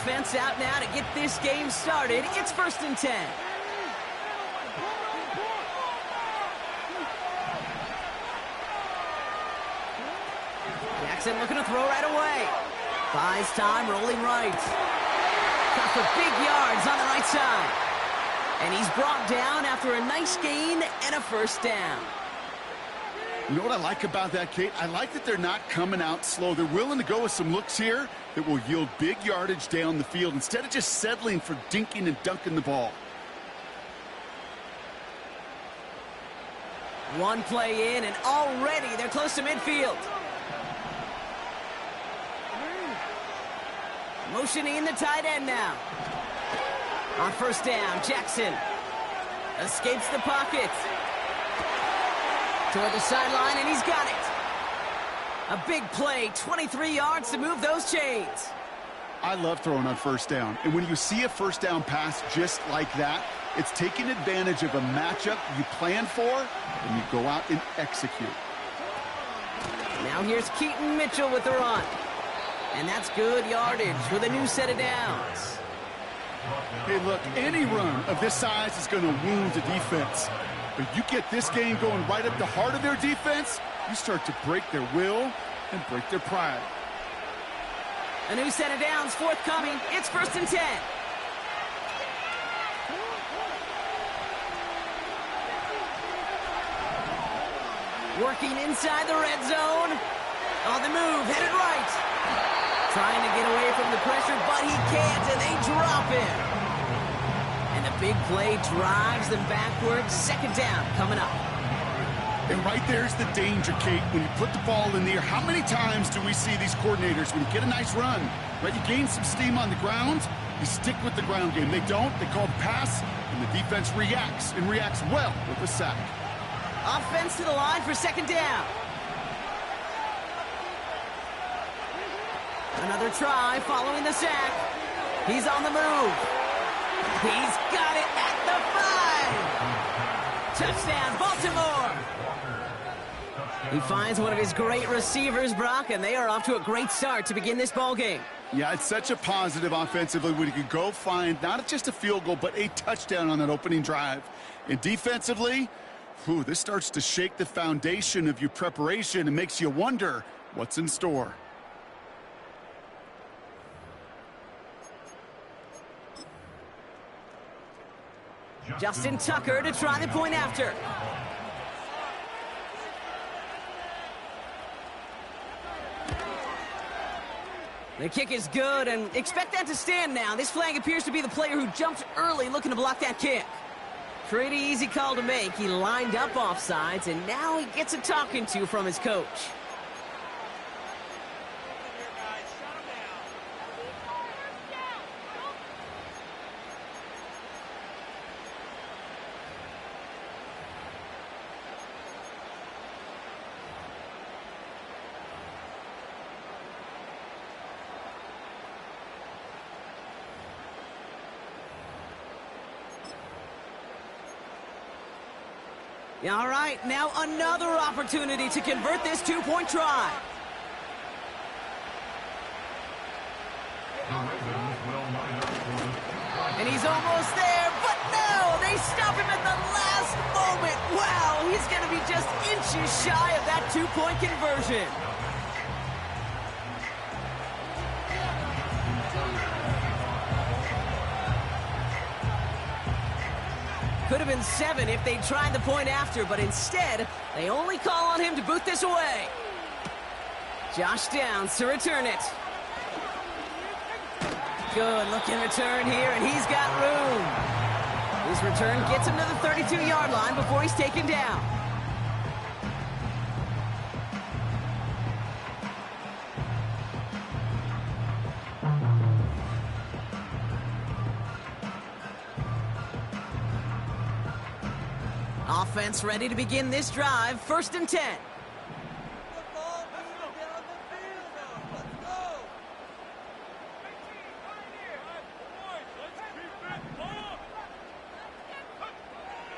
offense out now to get this game started. It's 1st and 10. Jackson looking to throw right away. Buys time, rolling right. Got for big yards on the right side. And he's brought down after a nice gain and a 1st down. You know what I like about that, Kate? I like that they're not coming out slow. They're willing to go with some looks here that will yield big yardage down the field instead of just settling for dinking and dunking the ball. One play in, and already they're close to midfield. Motioning the tight end now. On 1st down, Jackson escapes the pocket. Toward the sideline, and he's got it. A big play, 23 yards to move those chains. I love throwing on 1st down. And when you see a 1st down pass just like that, it's taking advantage of a matchup you plan for, and you go out and execute. Now here's Keaton Mitchell with the run. And that's good yardage with a new set of downs. Hey, look, any run of this size is going to wound the defense. But you get this game going right up the heart of their defense, you start to break their will and break their pride. A new set of downs forthcoming. It's 1st and 10. Working inside the red zone. On the move, headed right. Trying to get away from the pressure, but he can't, and they drop him. And the big play drives them backwards. 2nd down coming up. And right there's the danger, Kate. When you put the ball in the air, how many times do we see these coordinators, when you get a nice run, right, you gain some steam on the ground, you stick with the ground game. They don't, they call the pass, and the defense reacts, and reacts well with a sack. Offense to the line for 2nd down. Another try following the sack. He's on the move. He's got it at the 5. Touchdown, Baltimore. He finds one of his great receivers, Brock, and they are off to a great start to begin this ball game. Yeah, it's such a positive offensively when you can go find not just a field goal, but a touchdown on that opening drive. And defensively, this starts to shake the foundation of your preparation and makes you wonder what's in store. Justin Tucker to try the point after. The kick is good, and expect that to stand now. This flag appears to be the player who jumped early looking to block that kick. Pretty easy call to make. He lined up offsides, and now he gets a talking to from his coach. All right, now another opportunity to convert this two-point try. And he's almost there, but no, they stop him at the last moment. Wow, he's going to be just inches shy of that two-point conversion. Could have been 7 if they tried the point after, but instead, they only call on him to boot this away. Josh Downs to return it. Good looking return here, and he's got room. His return gets him to the 32-yard line before he's taken down. Offense ready to begin this drive. 1st and 10.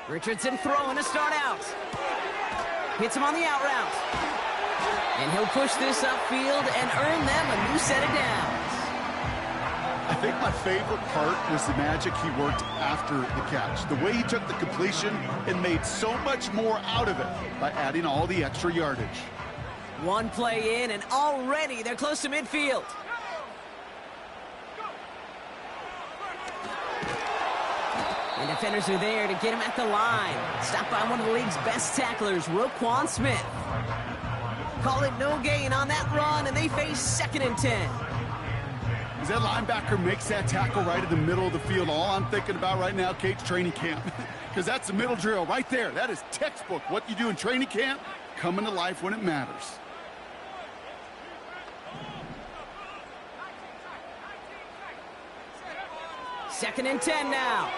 Richardson throwing to start out. Hits him on the out route. And he'll push this upfield and earn them a new set of downs. I think my favorite part was the magic he worked after the catch. The way he took the completion and made so much more out of it by adding all the extra yardage. One play in, and already they're close to midfield. And defenders are there to get him at the line. Stopped by one of the league's best tacklers, Roquan Smith. Call it no gain on that run, and they face 2nd and 10. As that linebacker makes that tackle right in the middle of the field, all I'm thinking about right now, Kate's training camp. Because that's the middle drill right there. That is textbook. What you do in training camp, coming to life when it matters. Second and 10 now.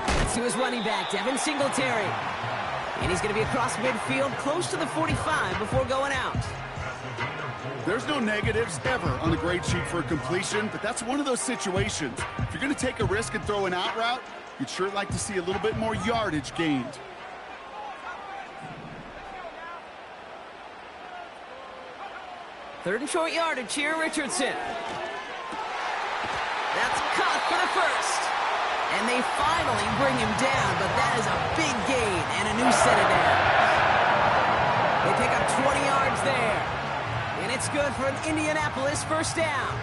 Let's to his running back, Devin Singletary. And he's going to be across midfield, close to the 45 before going out. There's no negatives ever on the grade sheet for a completion, but that's one of those situations. If you're going to take a risk and throw an out route, you'd sure like to see a little bit more yardage gained. Third and short yardage here, Richardson. That's caught for the first. And they finally bring him down, but that is a big gain and a new set of downs. They pick up 20 yards there. And it's good for an Indianapolis first down.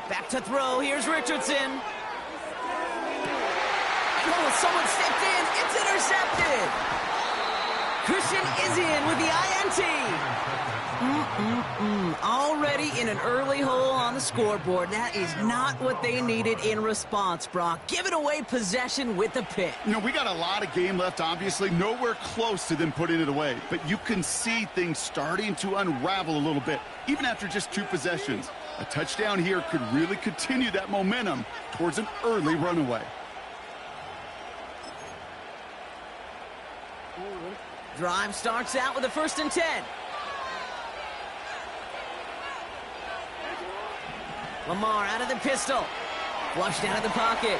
Back to throw. Here's Richardson. Oh, someone stepped in. It's intercepted. Christian is in with the INT. Already in an early hole on the scoreboard. That is not what they needed in response, Brock. Giving away possession with the pick. You know, we got a lot of game left, obviously. Nowhere close to them putting it away. But you can see things starting to unravel a little bit, even after just 2 possessions. A touchdown here could really continue that momentum towards an early runaway. Drive starts out with a 1st and 10. Lamar out of the pistol. Flushed out of the pocket.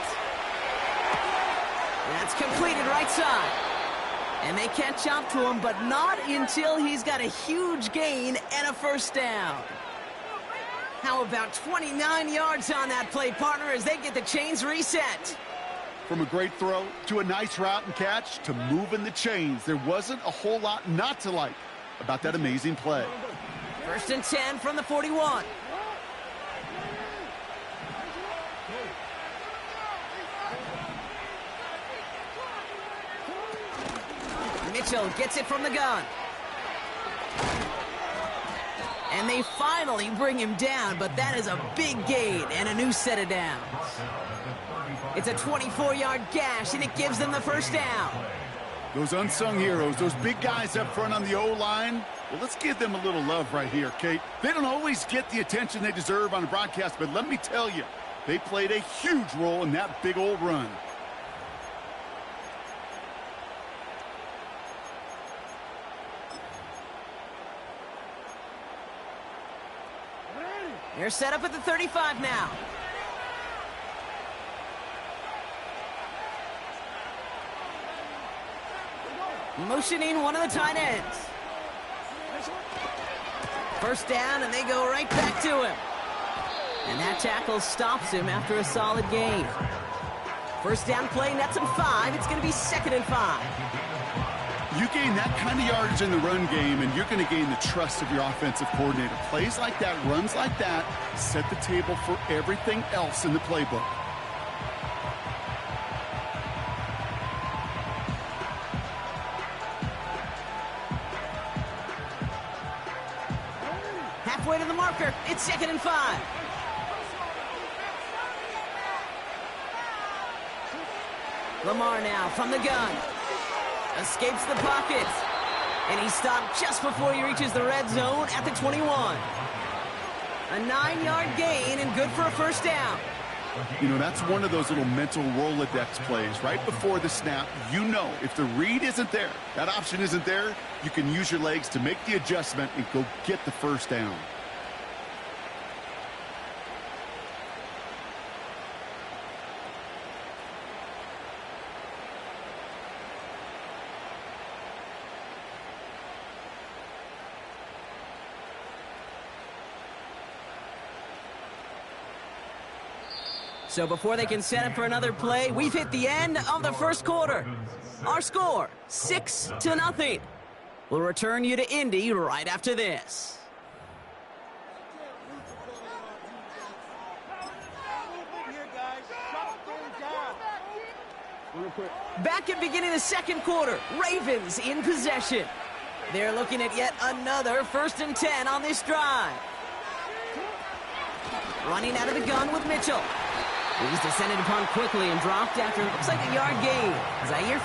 That's completed right side. And they catch up to him, but not until he's got a huge gain and a first down. How about 29 yards on that play, partner, as they get the chains reset? From a great throw to a nice route and catch to moving the chains, there wasn't a whole lot not to like about that amazing play. 1st and 10 from the 41. Mitchell gets it from the gun. And they finally bring him down, but that is a big gain and a new set of downs. It's a 24-yard gash, and it gives them the first down. Those unsung heroes, those big guys up front on the O-line, well, let's give them a little love right here, Kate. They don't always get the attention they deserve on the broadcast, but let me tell you, they played a huge role in that big old run. They're set up at the 35 now. Motioning one of the tight ends. First down, and they go right back to him. And that tackle stops him after a solid gain. First down play, nets him 5. It's going to be 2nd and 5. You gain that kind of yardage in the run game, and you're going to gain the trust of your offensive coordinator. Plays like that, runs like that, set the table for everything else in the playbook. Halfway to the marker. It's 2nd and 5. Lamar now from the gun. Escapes the pocket. And he stopped just before he reaches the red zone at the 21. A 9-yard gain and good for a first down. You know, that's one of those little mental Rolodex plays. Right before the snap, you know if the read isn't there, that option isn't there, you can use your legs to make the adjustment and go get the first down. So before they can set up for another play, we've hit the end of the first quarter. Our score, 6-0. We'll return you to Indy right after this. Back at beginning of the second quarter, Ravens in possession. They're looking at yet another 1st and 10 on this drive. Running out of the gun with Mitchell. He's descended upon quickly and dropped after looks like a yard gain. Zaire.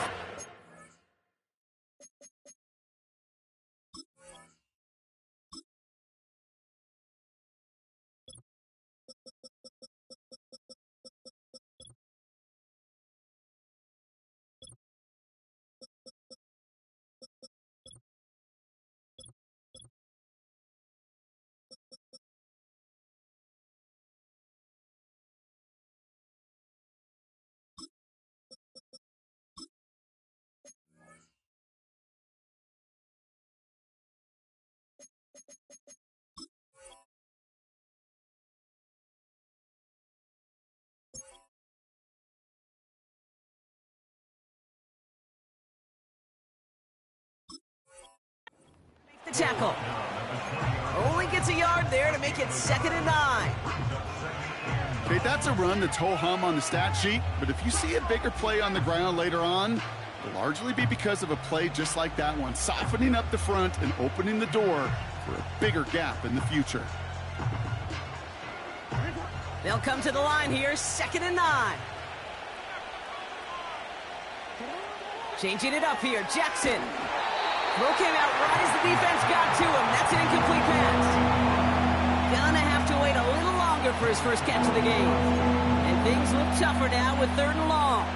The tackle. Only gets a yard there to make it 2nd and 9. Okay, that's a run that's ho-hum on the stat sheet, but if you see a bigger play on the ground later on, it'll largely be because of a play just like that one, softening up the front and opening the door for a bigger gap in the future. They'll come to the line here, 2nd and 9. Changing it up here, Jackson. Throw came out right as the defense got to him. That's an incomplete pass. Gonna have to wait a little longer for his first catch of the game. And things look tougher now with 3rd and long.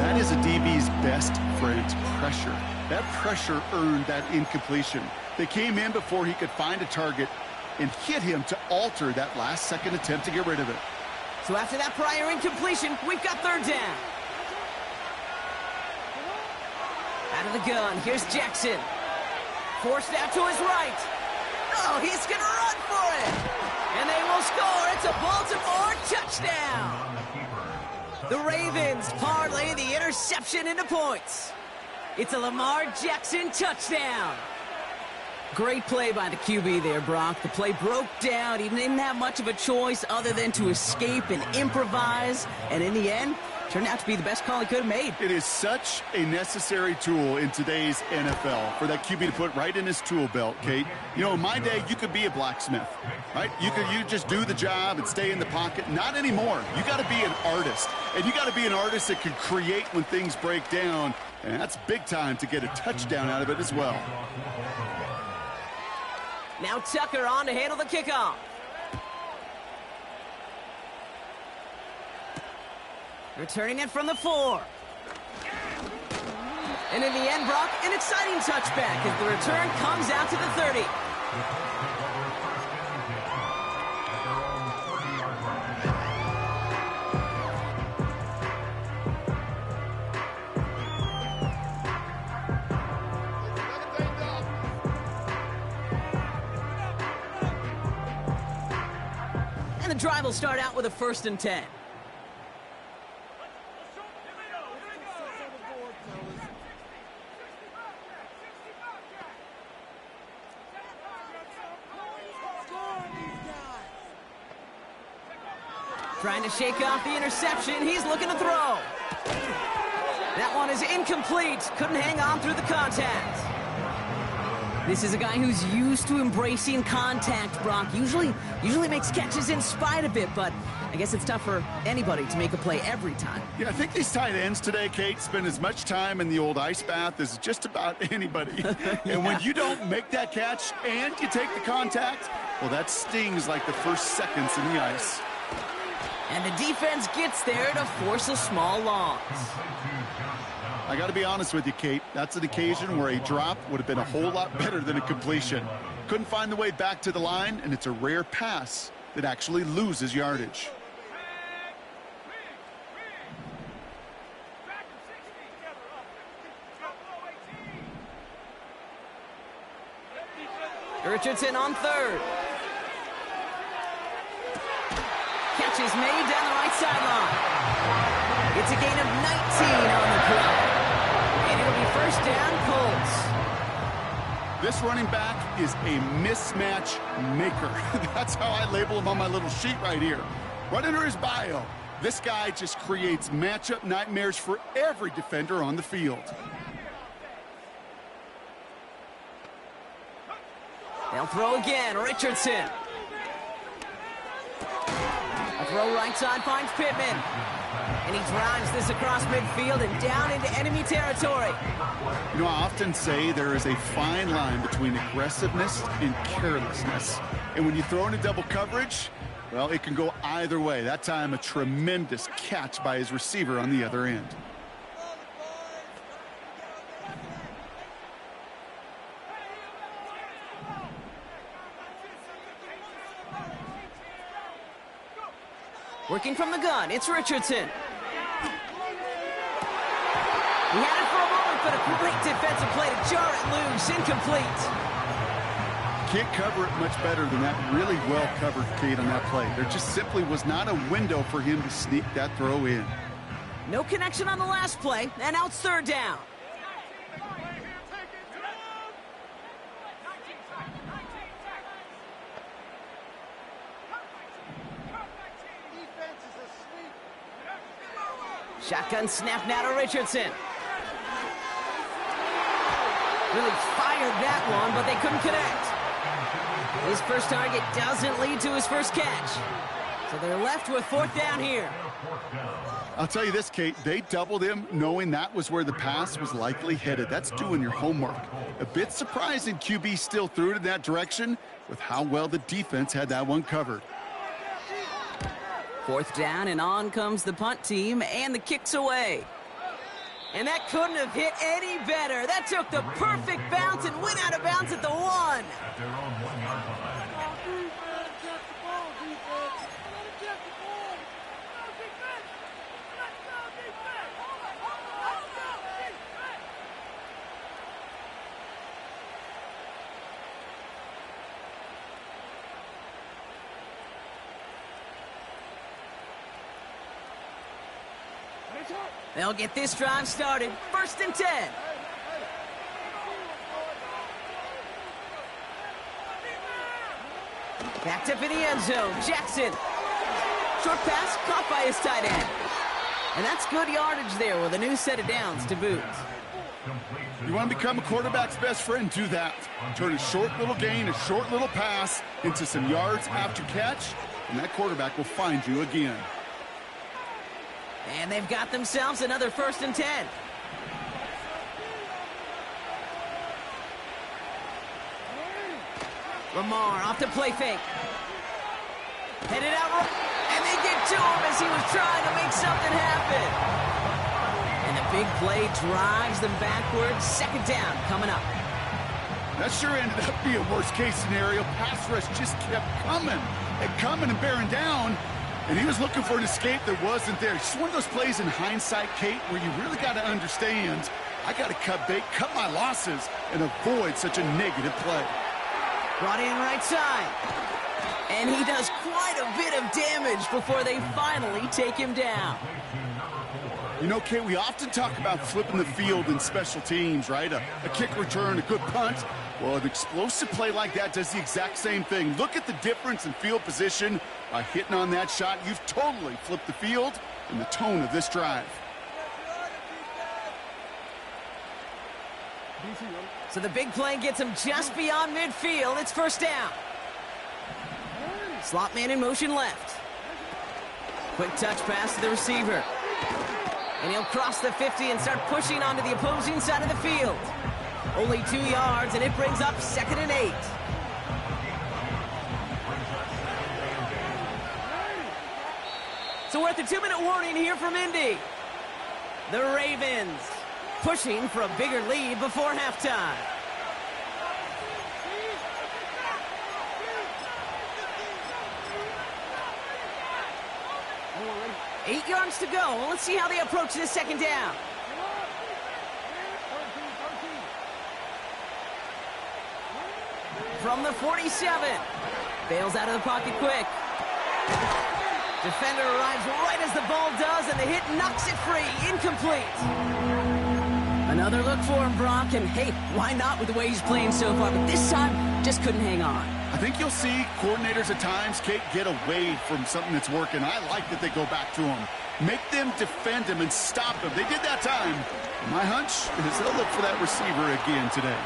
That is a DB's best friend, pressure. That pressure earned that incompletion. They came in before he could find a target and hit him to alter that last-second attempt to get rid of it. So after that prior incompletion, we've got 3rd down. Out of the gun, here's Jackson. Forced out to his right. Oh, he's gonna run for it. And they will score. It's a Baltimore touchdown. The Ravens parlay the interception into points. It's a Lamar Jackson touchdown. Great play by the QB there, Brock. The play broke down. He didn't have much of a choice other than to escape and improvise. And in the end, turned out to be the best call he could have made. It is such a necessary tool in today's NFL for that QB to put right in his tool belt, Kate. You know, in my day, you could be a blacksmith, right? You just do the job and stay in the pocket. Not anymore. You got to be an artist. And you got to be an artist that can create when things break down. And that's big time to get a touchdown out of it as well. Now Tucker on to handle the kickoff. Returning it from the 4. And in the end, Brock, an exciting touchback as the return comes out to the 30. And the drive will start out with a 1st and 10. Trying to shake off the interception. He's looking to throw. That one is incomplete. Couldn't hang on through the contact. This is a guy who's used to embracing contact, Brock. Usually makes catches in spite of it, but I guess it's tough for anybody to make a play every time. Yeah, I think these tight ends today, Kate, spend as much time in the old ice bath as just about anybody. And when you don't make that catch and you take the contact, well, that stings like the first seconds in the ice. And the defense gets there to force a small loss. I got to be honest with you, Kate. That's an occasion where a drop would have been a whole lot better than a completion. Couldn't find the way back to the line, and it's a rare pass that actually loses yardage. Richardson on 3rd. Catch is made down the right This running back is a mismatch maker. That's how I label him on my little sheet right here. Right under his bio, this guy just creates matchup nightmares for every defender on the field. They'll throw again, Richardson. A throw right side finds Pittman. And he drives this across midfield and down into enemy territory. You know, I often say there is a fine line between aggressiveness and carelessness. And when you throw into double coverage, well, it can go either way. That time, a tremendous catch by his receiver on the other end. Working from the gun, it's Richardson. He had it for a moment, but a great defensive play to jar it loose, incomplete. Can't cover it much better than that. Really well covered, Kate, on that play. There just simply was not a window for him to sneak that throw in. No connection on the last play, and now it's third down. Shotgun snap now to Richardson. Really fired that one, but they couldn't connect. His first target doesn't lead to his first catch. So they're left with fourth down here. I'll tell you this, Kate, they doubled him knowing that was where the pass was likely headed. That's doing your homework. A bit surprising QB still threw it in that direction with how well the defense had that one covered. Fourth down, and on comes the punt team, and the kick's away. And that couldn't have hit any better. That took the perfect bounce and went out of bounds at the one. They'll get this drive started. First and 10. Backed up in the end zone. Jackson. Short pass caught by his tight end. And that's good yardage there with a new set of downs to boot. You want to become a quarterback's best friend? Do that. Turn a short little gain, a short little pass into some yards after catch, and that quarterback will find you again. And they've got themselves another first and 10. Lamar off the play fake. Headed out, and they get to him as he was trying to make something happen. And the big play drives them backwards. Second down coming up. That sure ended up being a worst-case scenario. Pass rush just kept coming and bearing down. And he was looking for an escape that wasn't there. It's just one of those plays in hindsight, Kate, where you really got to understand, I got to cut bait, cut my losses, and avoid such a negative play. Brought in right side. And he does quite a bit of damage before they finally take him down. You know, Kate, we often talk about flipping the field in special teams, right? A kick return, a good punt. Well, an explosive play like that does the exact same thing. Look at the difference in field position. By hitting on that shot, you've totally flipped the field and the tone of this drive. So the big play gets him just beyond midfield. It's first down. Slot man in motion left. Quick touch pass to the receiver. And he'll cross the 50 and start pushing onto the opposing side of the field. Only 2 yards, and it brings up 2nd and 8. So we're at the 2-minute warning here from Indy. The Ravens pushing for a bigger lead before halftime. Eight yards to go. Let's see how they approach this second down. From the 47. Bails out of the pocket quick. Defender arrives right as the ball does, and the hit knocks it free. Incomplete. Another look for him, Brock, and hey, why not with the way he's playing so far? But this time, just couldn't hang on. I think you'll see coordinators at times, Kate, get away from something that's working. I like that they go back to him. Make them defend him and stop him. They did that time. My hunch is they'll look for that receiver again today.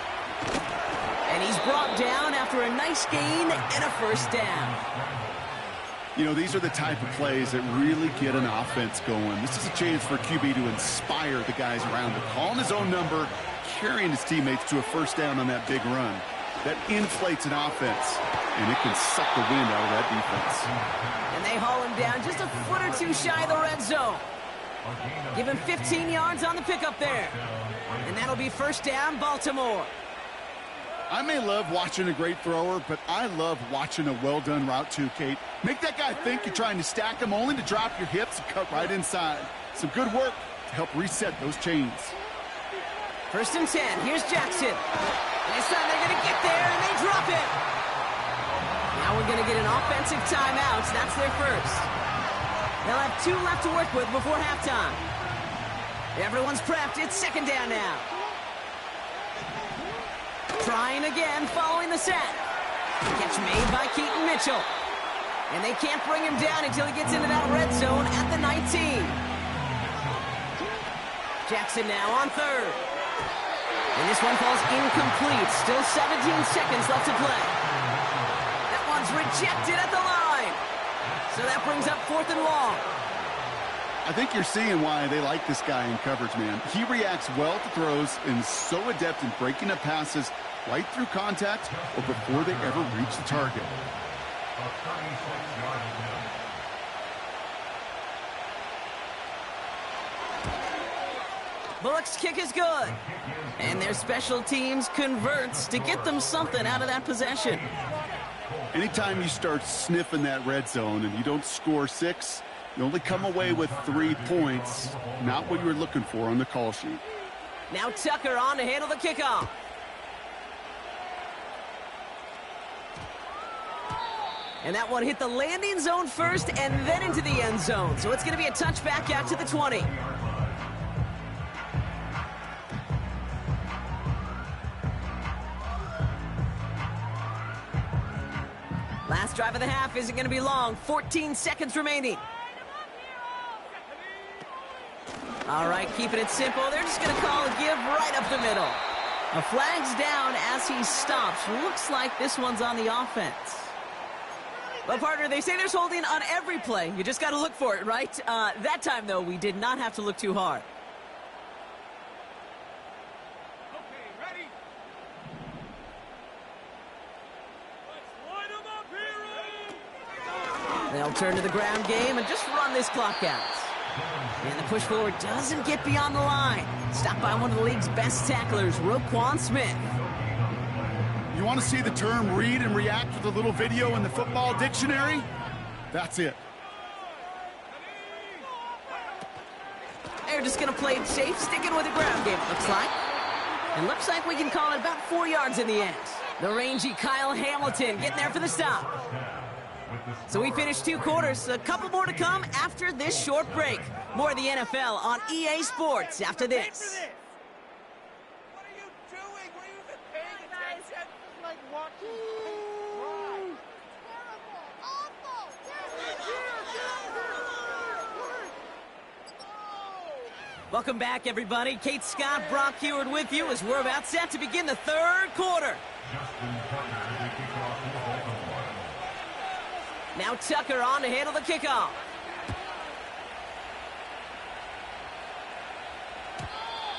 And he's brought down after a nice gain and a first down. You know, these are the type of plays that really get an offense going. This is a chance for QB to inspire the guys around him. Calling his own number, carrying his teammates to a first down on that big run. That inflates an offense, and it can suck the wind out of that defense. And they haul him down just a foot or two shy of the red zone. Give him 15 yards on the pickup there. And that'll be first down, Baltimore. I may love watching a great thrower, but I love watching a well-done route too, Kate. Make that guy think you're trying to stack him, only to drop your hips and cut right inside. Some good work to help reset those chains. First and 10. Here's Jackson. And this time they're going to get there, and they drop it. Now we're going to get an offensive timeout. That's their first. They'll have 2 left to work with before halftime. Everyone's prepped. It's second down now. Trying again, following the sack. Catch made by Keaton Mitchell. And they can't bring him down until he gets into that red zone at the 19. Jackson now on third. And this one falls incomplete. Still 17 seconds left to play. That one's rejected at the line. So that brings up fourth and long. I think you're seeing why they like this guy in coverage, man. He reacts well to throws and is so adept in breaking up passes right through contact or before they ever reach the target. Bullock's kick is good. And their special teams converts to get them something out of that possession. Anytime you start sniffing that red zone and you don't score 6, you only come away with 3 points. Not what you were looking for on the call sheet. Now Tucker on to handle the kickoff. And that one hit the landing zone first and then into the end zone. So it's going to be a touchback out to the 20. Last drive of the half isn't going to be long. 14 seconds remaining. All right, keeping it simple. They're just going to call a give right up the middle. A flag's down as he stops. Looks like this one's on the offense. Well, partner, they say there's holding on every play. You just got to look for it, right? That time, though, we did not have to look too hard. They'll turn to the ground game and just run this clock out. And the push forward doesn't get beyond the line. Stopped by one of the league's best tacklers, Roquan Smith. You want to see the term read and react with a little video in the football dictionary? That's it. They're just going to play it safe, sticking with the ground game, it looks like. And looks like we can call it about 4 yards in the end. The rangy Kyle Hamilton getting there for the stop. So we finished 2 quarters. A couple more to come after this short break. More of the NFL on EA Sports after this. What are you doing? Were you even paying attention? Like watching Welcome back, everybody. Kate Scott, Brock Heward with you as we're about set to begin the third quarter. Now Tucker on to handle the kickoff.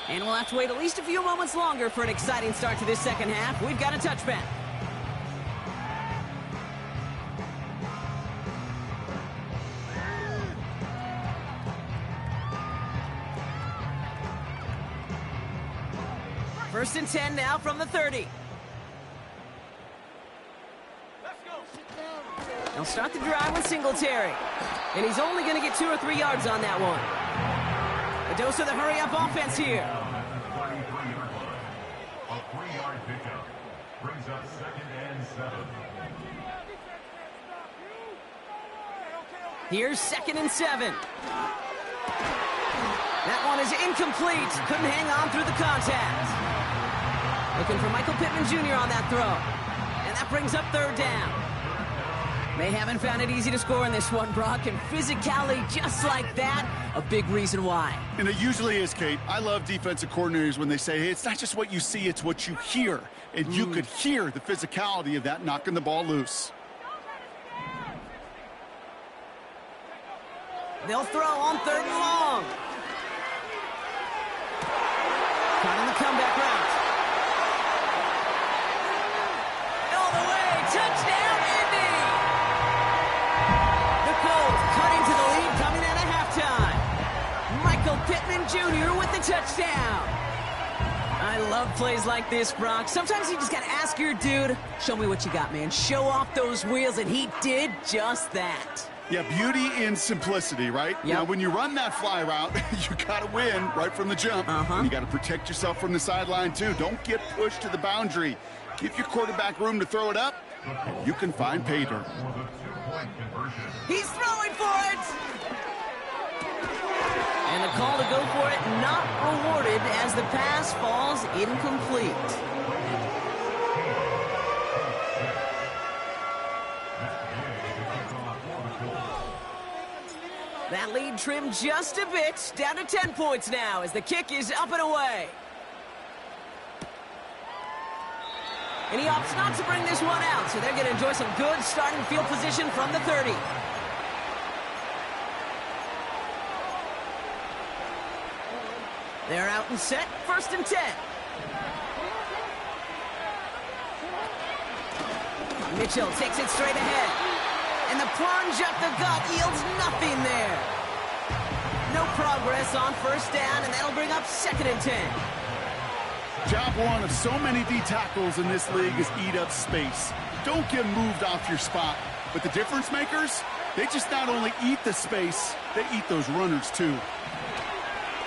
And we'll have to wait at least a few moments longer for an exciting start to this second half. We've got a touchback. First and 10 now from the 30. They'll start the drive with Singletary. And he's only going to get 2 or 3 yards on that one. A dose of the hurry-up offense here. A 3-yard pickup brings up 2nd and 7. Here's 2nd and 7. That one is incomplete. Couldn't hang on through the contact. Looking for Michael Pittman Jr. on that throw. And that brings up third down. They haven't found it easy to score in this one, Brock, and physicality just like that, a big reason why. And it usually is, Kate. I love defensive coordinators when they say, hey, it's not just what you see, it's what you hear. And you could hear the physicality of that knocking the ball loose. They'll throw on third and long. Caught on the comeback route. All the way, touchdown, Indy! The Colts cutting to the lead coming out of halftime. Michael Pittman Jr. with the touchdown. I love plays like this, Brock. Sometimes you just got to ask your dude, show me what you got, man. Show off those wheels, and he did just that. Yeah, beauty in simplicity, right? Yep. Now, when you run that fly route, you got to win right from the jump. You got to protect yourself from the sideline, too. Don't get pushed to the boundary. Give your quarterback room to throw it up, and you can find pay dirt. He's throwing for it! And the call to go for it not rewarded as the pass falls incomplete. That lead trimmed just a bit, down to 10 points now as the kick is up and away. And he opts not to bring this one out, so they're going to enjoy some good starting field position from the 30. They're out and set, 1st and 10. Mitchell takes it straight ahead. And the plunge up the gut yields nothing there. No progress on 1st down, and that'll bring up 2nd and 10. Job one of so many D tackles in this league is eat up space. Don't get moved off your spot. But the difference makers, they just not only eat the space, they eat those runners too.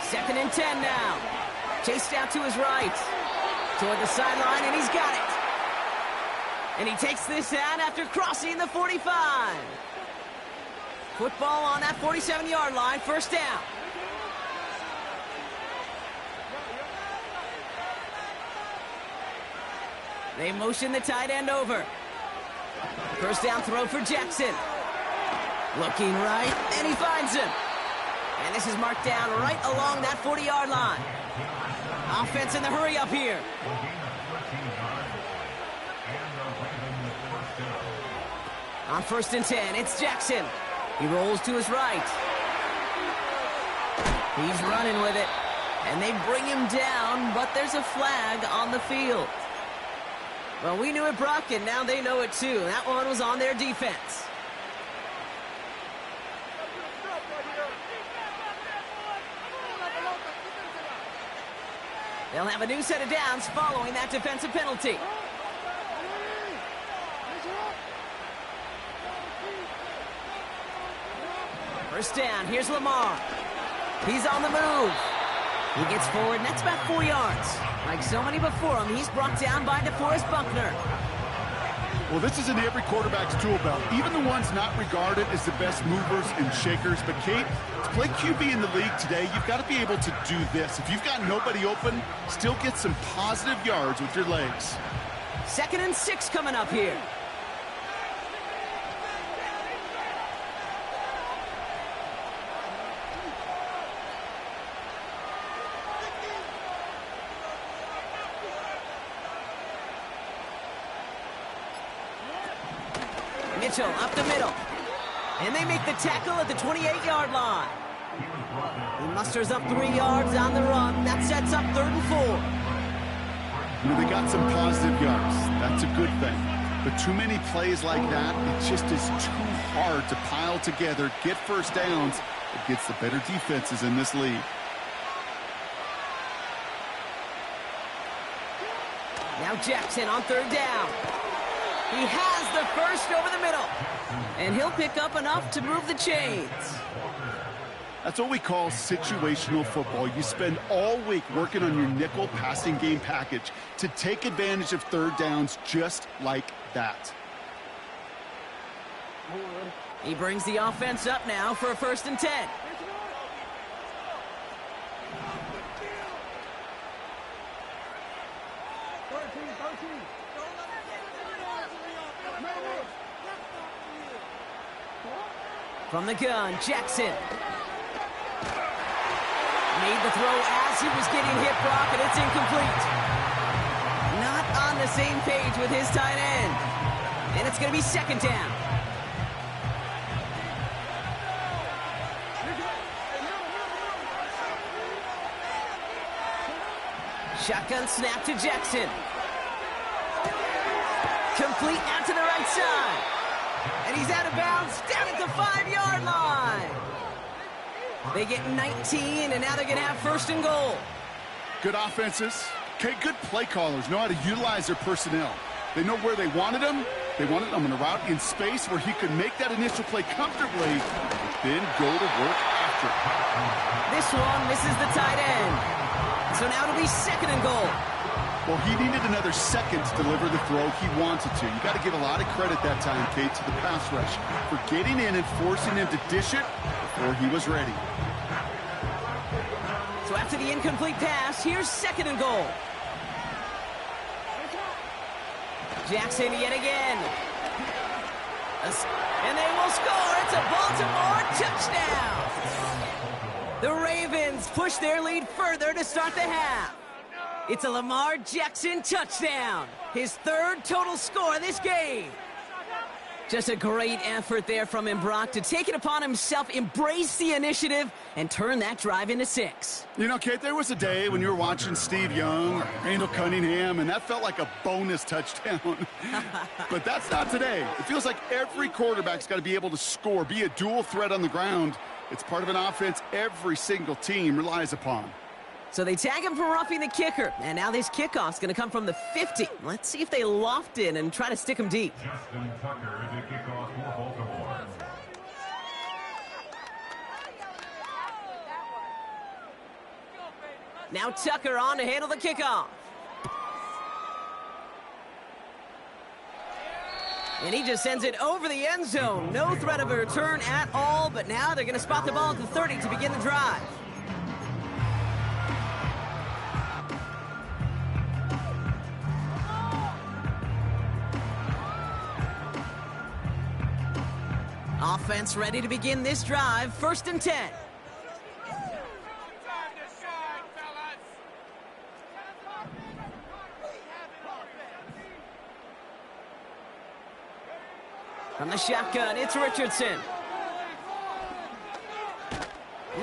2nd and 10 now. Chased out to his right. Toward the sideline, and he's got it. And he takes this out after crossing the 45. Football on that 47-yard line, 1st down. They motion the tight end over. 1st down throw for Jackson. Looking right, and he finds him. And this is marked down right along that 40-yard line. Offense in the hurry up here. On 1st and 10, it's Jackson. He rolls to his right. He's running with it. And they bring him down, but there's a flag on the field. Well, we knew it, Brock, and now they know it too. That one was on their defense. They'll have a new set of downs following that defensive penalty. First down, here's Lamar. He's on the move. He gets forward, and that's about 4 yards. Like so many before him, he's brought down by DeForest Buckner. Well, this is in every quarterback's tool belt, even the ones not regarded as the best movers and shakers. But, Kate, to play QB in the league today, you've got to be able to do this. If you've got nobody open, still get some positive yards with your legs. 2nd and 6 coming up here. Mitchell up the middle. And they make the tackle at the 28-yard line. He musters up 3 yards on the run. That sets up 3rd and 4. You know, they got some positive yards. That's a good thing. But too many plays like that, it just is too hard to pile together, get 1st downs against the better defenses in this league. Now Jackson on 3rd down. He has the first over the middle. And he'll pick up enough to move the chains. That's what we call situational football. You spend all week working on your nickel passing game package to take advantage of 3rd downs just like that. He brings the offense up now for a 1st and 10. From the gun, Jackson. Made the throw as he was getting hit, Brock, and it's incomplete. Not on the same page with his tight end. And it's going to be second down. Shotgun snap to Jackson. Complete out to the right side. And he's out of bounds down at the 5-yard line. They get 19, and now they're going to have first and goal. Good offenses. Okay, good play callers know how to utilize their personnel. They know where they wanted them. They wanted them in a route in space where he could make that initial play comfortably, then go to work after. This one misses the tight end. So now it'll be second and goal. Well, he needed another second to deliver the throw he wanted to. You got to give a lot of credit that time, Kate, to the pass rush for getting in and forcing him to dish it before he was ready. So after the incomplete pass, here's second and goal. Jackson yet again. And they will score. It's a Baltimore touchdown. The Ravens push their lead further to start the half. It's a Lamar Jackson touchdown. His third total score this game. Just a great effort there from him, Brock, to take it upon himself, embrace the initiative, and turn that drive into 6. You know, Kate, there was a day when you were watching Steve Young or Randall Cunningham, and that felt like a bonus touchdown. But that's not today. It feels like every quarterback's got to be able to score, be a dual threat on the ground. It's part of an offense every single team relies upon. So they tag him for roughing the kicker, and now this kickoff's going to come from the 50. Let's see if they loft in and try to stick him deep. Justin Tucker, the kickoff for Baltimore. Now Tucker on to handle the kickoff. And he just sends it over the end zone. No threat of a return at all, but now they're going to spot the ball at the 30 to begin the drive. Offense ready to begin this drive. First and 10. From the shotgun, it's Richardson.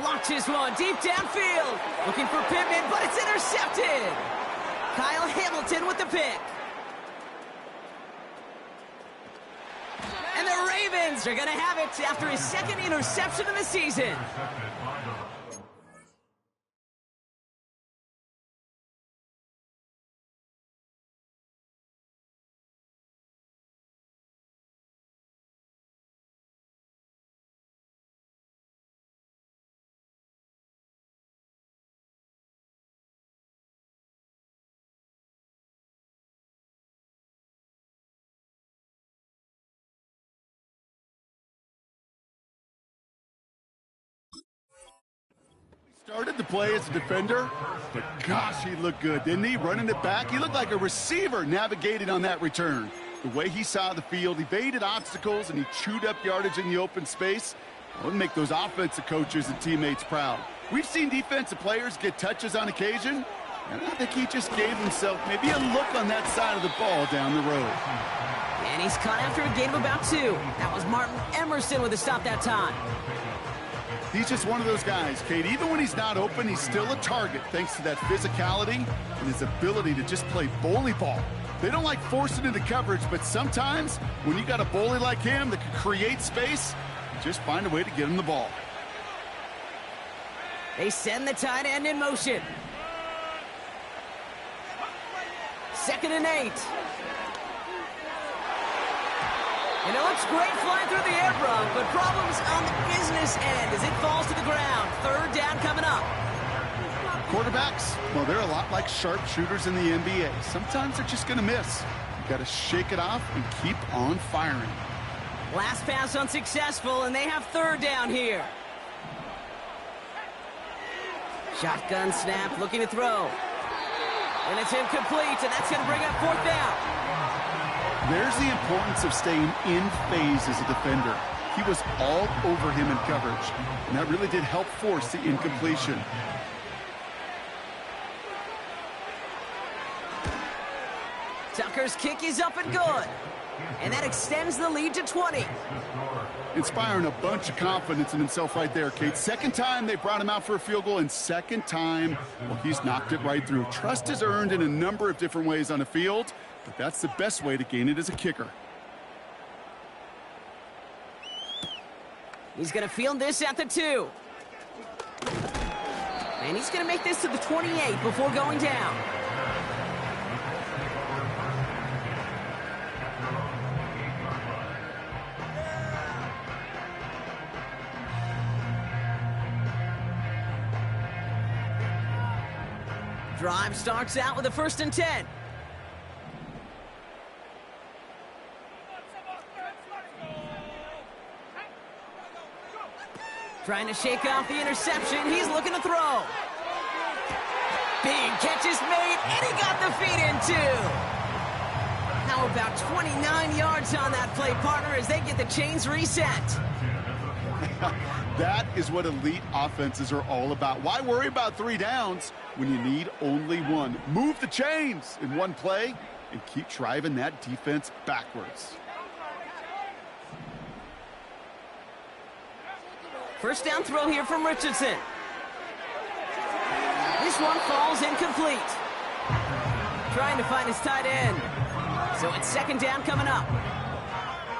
Launches one deep downfield. Looking for Pittman, but it's intercepted. Kyle Hamilton with the pick. And the Ravens are going to have it after his second interception of the season. Started the play as a defender, but gosh, he looked good, didn't he? Running it back, he looked like a receiver navigating on that return. The way he saw the field, evaded obstacles, and he chewed up yardage in the open space. It would make those offensive coaches and teammates proud. We've seen defensive players get touches on occasion, and I think he just gave himself maybe a look on that side of the ball down the road. And he's caught after a gain of about 2. That was Martin Emerson with a stop that time. He's just one of those guys, Kate. Even when he's not open, he's still a target thanks to that physicality and his ability to just play bully ball. They don't like forcing into coverage, but sometimes when you got a bully like him that can create space, you just find a way to get him the ball. They send the tight end in motion. 2nd and 8. And it looks great flying through the air, Brock, but problems on the business end as it falls to the ground. 3rd down coming up. Quarterbacks, well, they're a lot like sharpshooters in the NBA. Sometimes they're just going to miss. You got to shake it off and keep on firing. Last pass unsuccessful, and they have 3rd down here. Shotgun snap, looking to throw. And it's incomplete, and that's going to bring up fourth down. There's the importance of staying in phase as a defender. He was all over him in coverage, and that really did help force the incompletion. Tucker's kick is up and good. And that extends the lead to 20. Inspiring a bunch of confidence in himself right there, Kate. Second time they brought him out for a field goal, and second time, well, he's knocked it right through. Trust is earned in a number of different ways on the field, but that's the best way to gain it as a kicker. He's going to field this at the 2. And he's going to make this to the 28 before going down. Drive starts out with a 1st and 10. Trying to shake off the interception. He's looking to throw. Big catch is made, and he got the feet in too. How about 29 yards on that play, partner, as they get the chains reset. That is what elite offenses are all about. Why worry about 3 downs when you need only 1? Move the chains in one play and keep driving that defense backwards. First down throw here from Richardson. This one falls incomplete. Trying to find his tight end. So it's 2nd down coming up.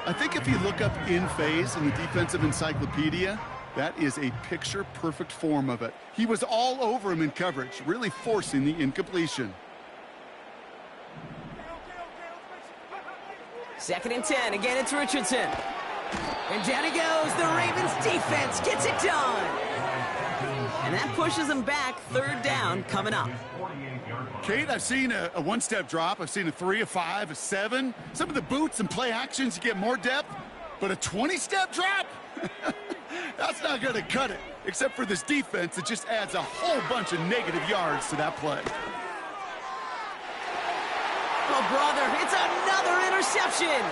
I think if you look up in phase in the defensive encyclopedia, that is a picture-perfect form of it. He was all over him in coverage, really forcing the incompletion. 2nd and 10. Again, it's Richardson. And down he goes. The Ravens defense gets it done. And that pushes them back. 3rd down coming up. Kate, I've seen a one-step drop. I've seen a 3, a 5, a 7. Some of the boots and play actions, you get more depth. But a 20-step drop? That's not going to cut it. Except for this defense, it just adds a whole bunch of negative yards to that play. Oh, brother, it's another interception.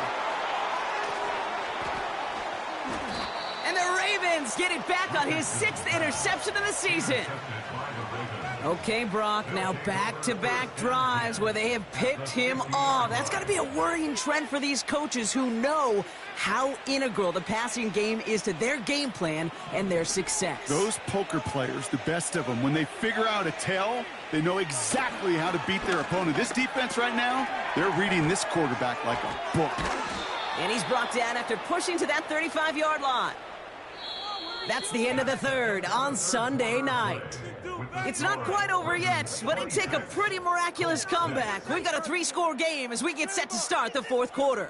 And the Ravens get it back on his 6th interception of the season. Okay, Brock, now back-to-back drives where they have picked him off. That's got to be a worrying trend for these coaches who know how integral the passing game is to their game plan and their success. Those poker players, the best of them, when they figure out a tell, they know exactly how to beat their opponent. This defense right now, they're reading this quarterback like a book. And he's brought down after pushing to that 35-yard line. That's the end of the 3rd on Sunday night. It's not quite over yet, but it'd take a pretty miraculous comeback. We've got a 3-score game as we get set to start the 4th quarter.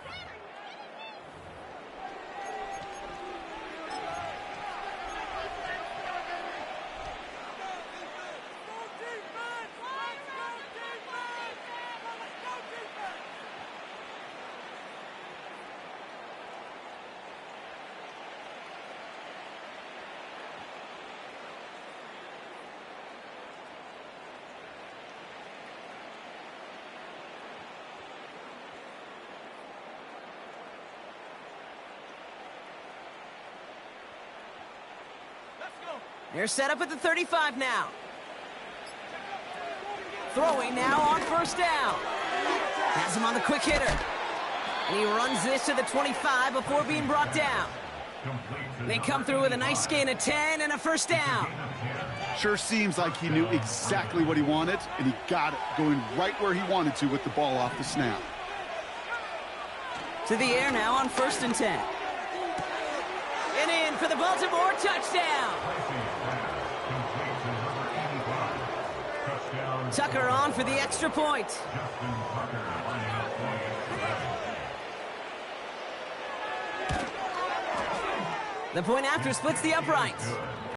They're set up at the 35 now. Throwing now on 1st down. Has him on the quick hitter. And he runs this to the 25 before being brought down. They come through with a nice gain of 10 and a 1st down. Sure seems like he knew exactly what he wanted, and he got it, going right where he wanted to with the ball off the snap. To the air now on 1st and 10. And in for the Baltimore touchdown. Tucker on for the extra point. The point after splits the uprights.